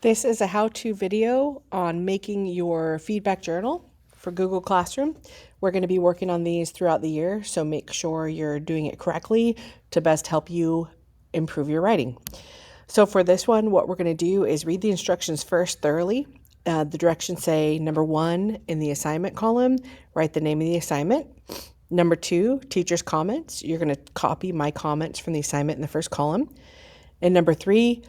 This is a how-to video on making your feedback journal for Google Classroom. We're going to be working on these throughout the year, so make sure you're doing it correctly to best help you improve your writing. So for this one, what we're going to do is read the instructions first thoroughly. The directions say, number 1, in the assignment column, write the name of the assignment. Number 2, teacher's comments. You're going to copy my comments from the assignment in the first column. And number 3,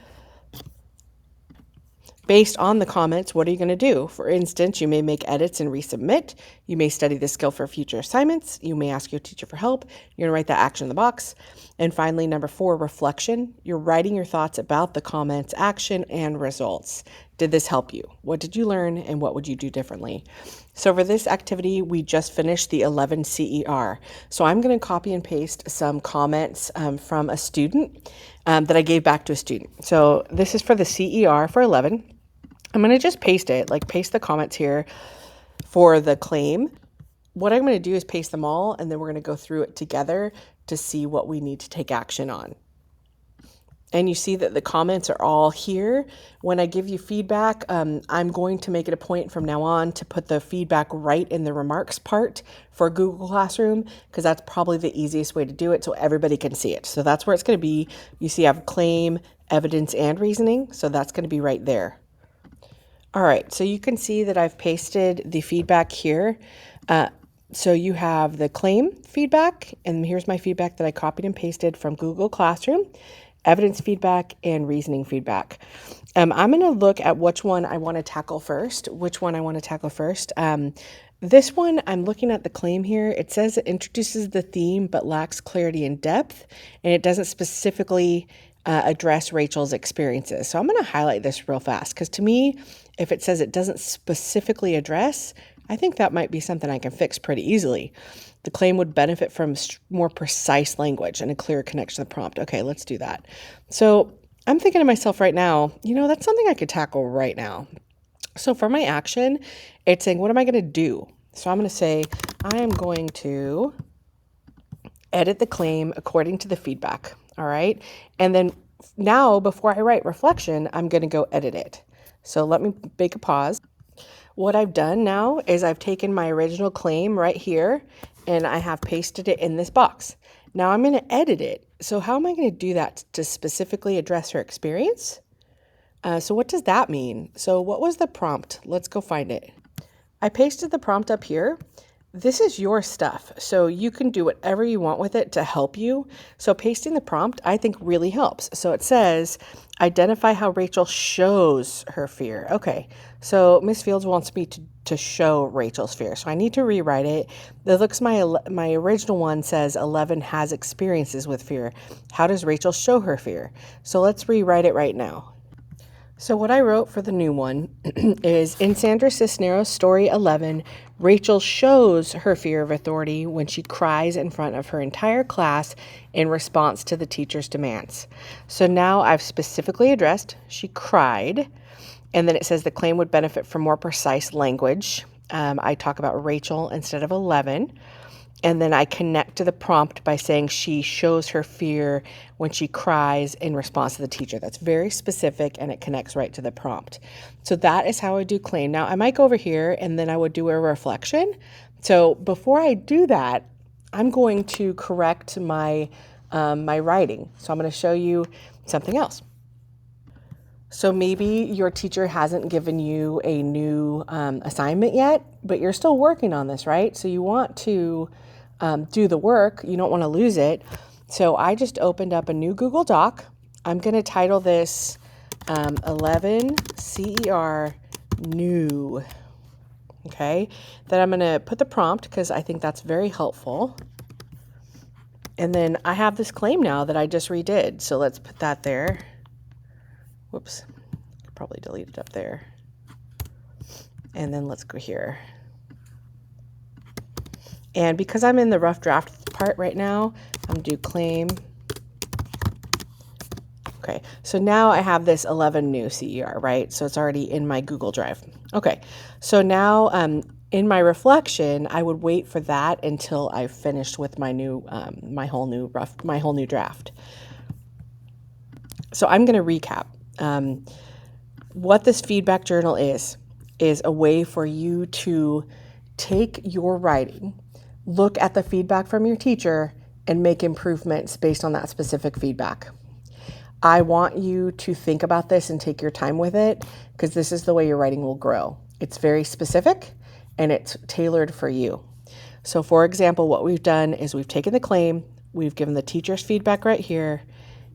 based on the comments, what are you going to do? For instance, you may make edits and resubmit. You may study the skill for future assignments. You may ask your teacher for help. You're going to write that action in the box. And finally, number 4, reflection. You're writing your thoughts about the comments, action, and results. Did this help you? What did you learn, and what would you do differently? So for this activity, we just finished the 11 CER. So I'm going to copy and paste some comments from a student that I gave back to a student. So this is for the CER for 11. I'm going to just paste it, like paste the comments here for the claim. What I'm going to do is paste them all, and then we're going to go through it together to see what we need to take action on. And you see that the comments are all here. When I give you feedback, I'm going to make it a point from now on to put the feedback right in the remarks part for Google Classroom, because that's probably the easiest way to do it so everybody can see it. So that's where it's going to be. You see I have claim, evidence, and reasoning. So that's going to be right there. All right, so you can see that I've pasted the feedback here. So you have the claim feedback, and here's my feedback that I copied and pasted from Google Classroom, evidence feedback, and reasoning feedback. I'm going to look at which one I want to tackle first. This one, I'm looking at the claim here. It says it introduces the theme but lacks clarity and depth, and it doesn't specifically address Rachel's experiences. So I'm going to highlight this real fast, because to me, if it says it doesn't specifically address, I think that might be something I can fix pretty easily. The claim would benefit from more precise language and a clearer connection to the prompt. Okay, let's do that. So I'm thinking to myself right now, that's something I could tackle right now. So for my action, it's saying, what am I going to do? So I'm going to say, I am going to edit the claim according to the feedback. All right. And then now, before I write reflection, I'm going to go edit it. So let me make a pause. What I've done now is I've taken my original claim right here and I have pasted it in this box. Now I'm going to edit it. So how am I going to do that to specifically address her experience? So what does that mean? So what was the prompt? Let's go find it. I pasted the prompt up here. This is your stuff, so you can do whatever you want with it to help you. So pasting the prompt, I think, really helps. So it says, identify how Rachel shows her fear. Okay, so Miss Fields wants me to show Rachel's fear, so I need to rewrite it. It looks my original one says 11 has experiences with fear. How does Rachel show her fear? So let's rewrite it right now. So what I wrote for the new one is, in Sandra Cisneros' story 11, Rachel shows her fear of authority when she cries in front of her entire class in response to the teacher's demands. So now I've specifically addressed she cried, and then it says the claim would benefit from more precise language. I talk about Rachel instead of 11. And then I connect to the prompt by saying she shows her fear when she cries in response to the teacher. That's very specific, and it connects right to the prompt. So that is how I do claim. Now I might go over here and then I would do a reflection. So before I do that, I'm going to correct my writing. So I'm going to show you something else. So maybe your teacher hasn't given you a new assignment yet, but you're still working on this, right? So you want to do the work. You don't want to lose it. So I just opened up a new Google Doc. I'm going to title this 11 CER new. Okay. Then I'm going to put the prompt, because I think that's very helpful. And then I have this claim now that I just redid. So let's put that there. Whoops. Could probably delete it up there. And then let's go here. And because I'm in the rough draft part right now, I'm going to do claim. Okay, so now I have this 11 new CER, right? So it's already in my Google Drive. Okay, so now in my reflection, I would wait for that until I've finished with my new, my whole new draft. So I'm going to recap. What this feedback journal is a way for you to take your writing, look at the feedback from your teacher, and make improvements based on that specific feedback. I want you to think about this and take your time with it, because this is the way your writing will grow. It's very specific and it's tailored for you. So for example, what we've done is we've taken the claim, we've given the teacher's feedback right here,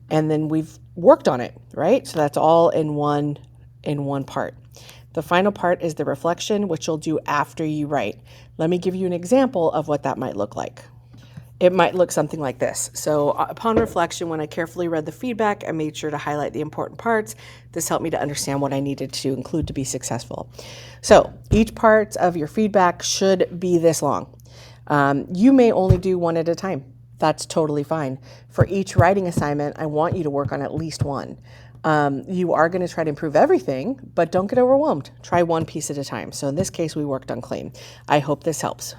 and then we've worked on it, right? So that's all in one part. The final part is the reflection, which you'll do after you write. Let me give you an example of what that might look like. It might look something like this. So upon reflection, when I carefully read the feedback, I made sure to highlight the important parts. This helped me to understand what I needed to include to be successful. So each part of your feedback should be this long. You may only do one at a time. That's totally fine. For each writing assignment, I want you to work on at least one. You are going to try to improve everything, but don't get overwhelmed. Try one piece at a time. So in this case, we worked on claim. I hope this helps.